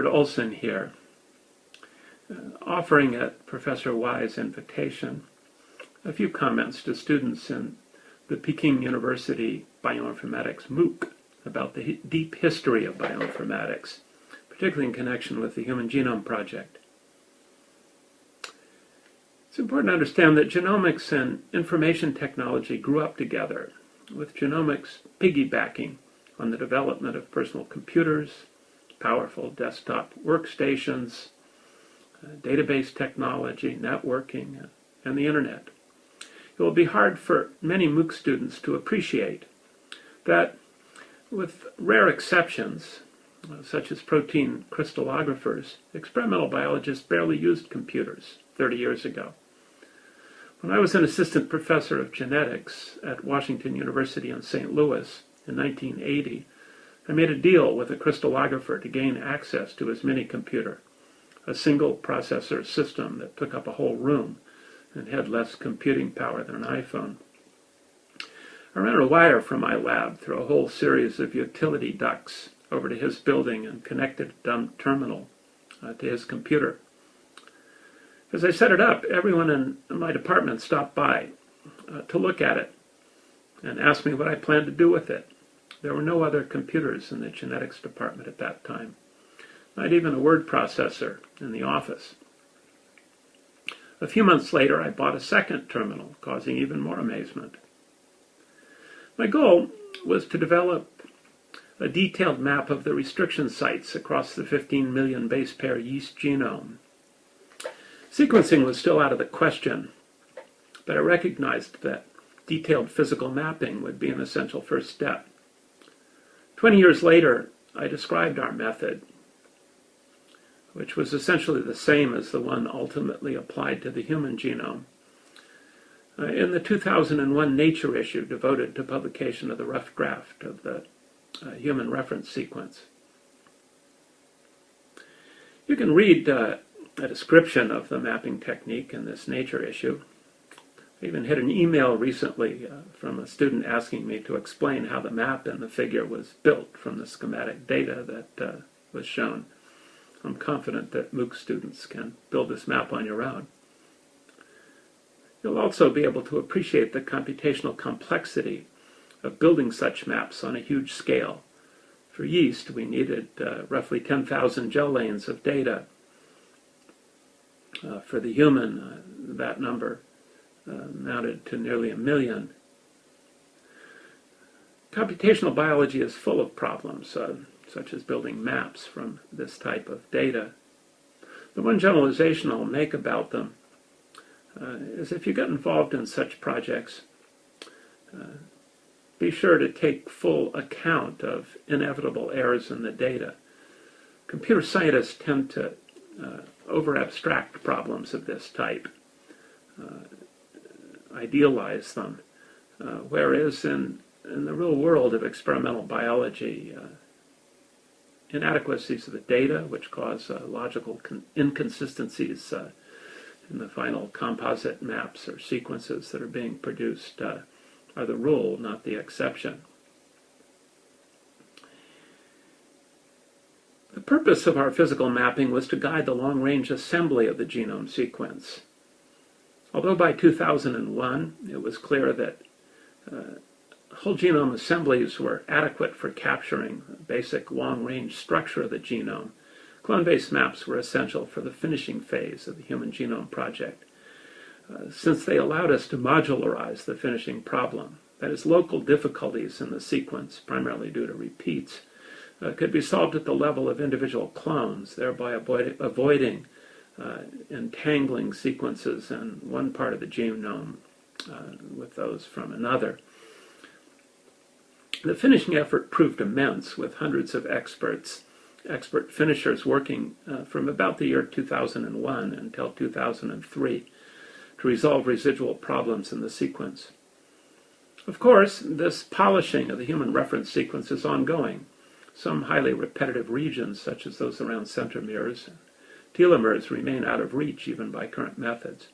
Maynard Olson here, offering at Professor Y's invitation a few comments to students in the Peking University Bioinformatics MOOC about the deep history of bioinformatics, particularly in connection with the Human Genome Project. It's important to understand that genomics and information technology grew up together, with genomics piggybacking on the development of personal computers, powerful desktop workstations, database technology, networking, and the internet. It will be hard for many MOOC students to appreciate that, with rare exceptions, such as protein crystallographers, experimental biologists barely used computers 30 years ago. When I was an assistant professor of genetics at Washington University in St. Louis in 1980, I made a deal with a crystallographer to gain access to his mini computer, a single processor system that took up a whole room and had less computing power than an iPhone. I ran a wire from my lab through a whole series of utility ducts over to his building and connected a dumb terminal to his computer. As I set it up, everyone in my department stopped by to look at it and asked me what I planned to do with it. There were no other computers in the genetics department at that time, not even a word processor in the office. A few months later, I bought a second terminal, causing even more amazement. My goal was to develop a detailed map of the restriction sites across the 15 million base pair yeast genome. Sequencing was still out of the question, but I recognized that detailed physical mapping would be an essential first step. 20 years later, I described our method, which was essentially the same as the one ultimately applied to the human genome, in the 2001 Nature issue devoted to publication of the rough draft of the human reference sequence. You can read a description of the mapping technique in this Nature issue. I even had an email recently from a student asking me to explain how the map in the figure was built from the schematic data that was shown. I'm confident that MOOC students can build this map on your own. You'll also be able to appreciate the computational complexity of building such maps on a huge scale. For yeast, we needed roughly 10,000 gel lanes of data. For the human, that number amounted to nearly 1 million. Computational biology is full of problems, such as building maps from this type of data. The one generalization I'll make about them is if you get involved in such projects, be sure to take full account of inevitable errors in the data. Computer scientists tend to over-abstract problems of this type, idealize them, whereas in the real world of experimental biology, inadequacies of the data, which cause logical inconsistencies in the final composite maps or sequences that are being produced, are the rule, not the exception. The purpose of our physical mapping was to guide the long-range assembly of the genome sequence. Although by 2001 it was clear that whole genome assemblies were adequate for capturing the basic long-range structure of the genome, clone-based maps were essential for the finishing phase of the Human Genome Project, since they allowed us to modularize the finishing problem. That is, local difficulties in the sequence, primarily due to repeats, could be solved at the level of individual clones, thereby avoiding entangling sequences in one part of the genome with those from another. The finishing effort proved immense, with hundreds of expert finishers working from about the year 2001 until 2003 to resolve residual problems in the sequence. Of course, this polishing of the human reference sequence is ongoing. Some highly repetitive regions, such as those around centromeres and telomeres, remain out of reach even by current methods.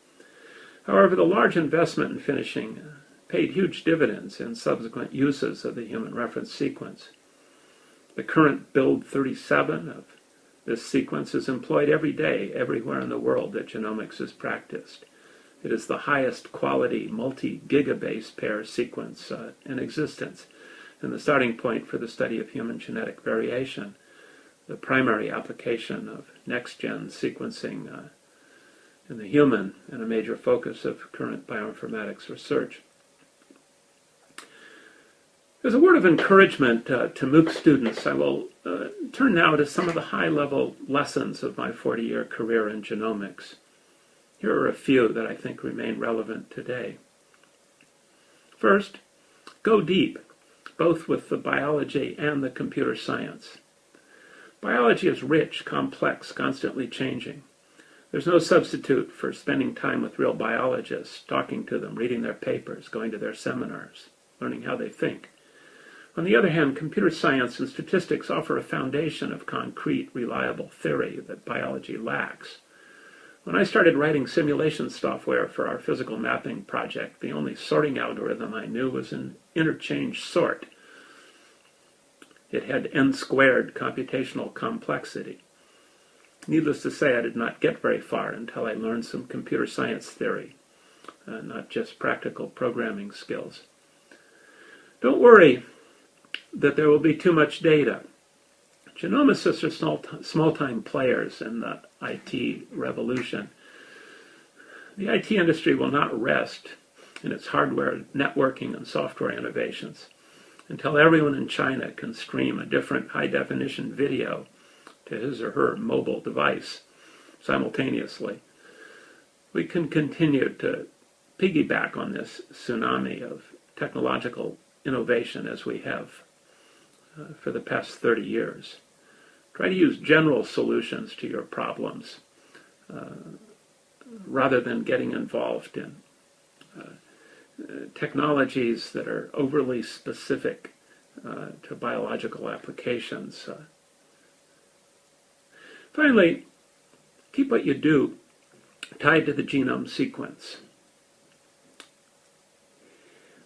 However, the large investment in finishing paid huge dividends in subsequent uses of the human reference sequence. The current build 37 of This sequence is employed every day, everywhere in the world that genomics is practiced. It is the highest quality multi-gigabase pair sequence in existence, and the starting point for the study of human genetic variation, the primary application of next-gen sequencing in the human, and a major focus of current bioinformatics research. As a word of encouragement to MOOC students, I will turn now to some of the high-level lessons of my 40-year career in genomics. Here are a few that I think remain relevant today. First, go deep, both with the biology and the computer science. Biology is rich, complex, constantly changing. There's no substitute for spending time with real biologists, talking to them, reading their papers, going to their seminars, learning how they think. On the other hand, computer science and statistics offer a foundation of concrete, reliable theory that biology lacks. When I started writing simulation software for our physical mapping project, the only sorting algorithm I knew was an interchange sort. It had n-squared computational complexity. Needless to say, I did not get very far until I learned some computer science theory, not just practical programming skills. Don't worry that there will be too much data. Genomicists are small-time players in the IT revolution. The IT industry will not rest in its hardware, networking, and software innovations until everyone in China can stream a different high-definition video to his or her mobile device simultaneously. We can continue to piggyback on this tsunami of technological innovation as we have for the past 30 years. Try to use general solutions to your problems rather than getting involved in technologies that are overly specific to biological applications. Finally, keep what you do tied to the genome sequence.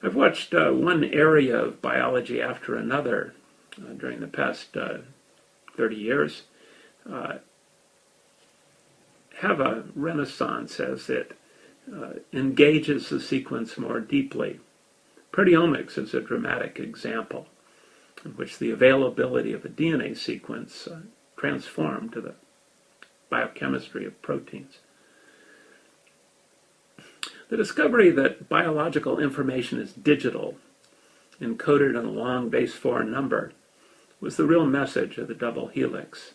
I've watched one area of biology after another during the past 30 years have a renaissance as it engages the sequence more deeply. Proteomics is a dramatic example in which the availability of a DNA sequence transformed to the biochemistry of proteins. The discovery that biological information is digital, encoded in a long base 4 number, was the real message of the double helix.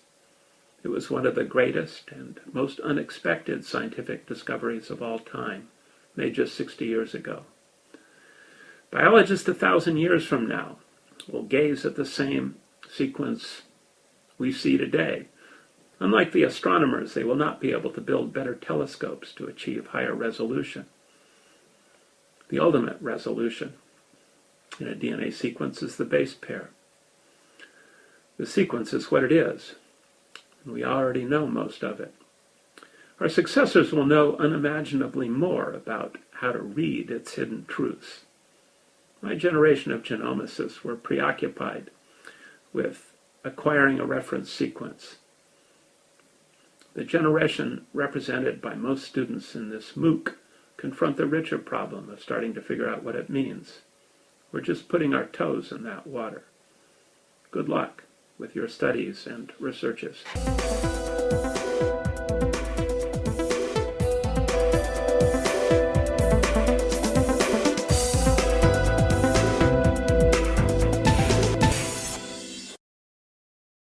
It was one of the greatest and most unexpected scientific discoveries of all time, made just 60 years ago. Biologists 1,000 years from now will gaze at the same sequence we see today. Unlike the astronomers, they will not be able to build better telescopes to achieve higher resolution. The ultimate resolution in a DNA sequence is the base pair. The sequence is what it is, and we already know most of it. Our successors will know unimaginably more about how to read its hidden truths. My generation of genomicists were preoccupied with acquiring a reference sequence. The generation represented by most students in this MOOC confront the richer problem of starting to figure out what it means. We're just putting our toes in that water. Good luck with your studies and researches.